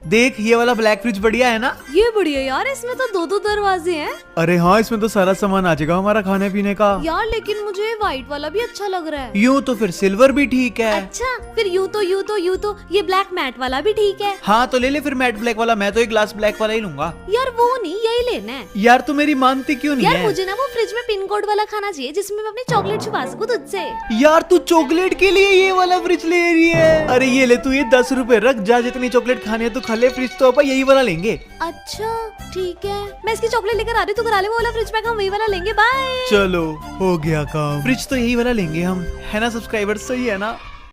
देख ये वाला ब्लैक फ्रिज बढ़िया है ना। ये बढ़िया यार, इसमें तो दो दो दरवाजे हैं। अरे हाँ, इसमें तो सारा सामान आ जाएगा हमारा खाने पीने का। यार लेकिन मुझे व्हाइट वाला भी अच्छा लग रहा है। यूँ तो फिर सिल्वर भी ठीक है। अच्छा फिर यूँ तो ये ब्लैक मैट वाला भी ठीक है। हाँ तो ले ले फिर मैट ब्लैक वाला। मैं तो एक ग्लास ब्लैक वाला ही लूंगा। यार वो नहीं, यही लेना है। यार तू मेरी मानती क्यों नहीं यार है? मुझे ना वो फ्रिज में पिन कोड वाला खाना चाहिए जिसमें मैं अपनी चॉकलेट छुपा सकूं तुझसे। यार तू चॉकलेट के लिए ये वाला फ्रिज ले रही है? अरे ये ले तू, ये 10 रुपए रख जा, जितनी चॉकलेट खानी है तो खा ले। फ्रिज तो अपन यही वाला लेंगे। अच्छा ठीक है, मैं इसकी चॉकलेट लेकर आ रही हूँ, तू करा ले वो वाला फ्रिज पैक, हम वही वाला लेंगे। बाय। चलो हो गया काम। फ्रिज तो यही वाला लेंगे हम, है ना सब्सक्राइबर? सही है ना?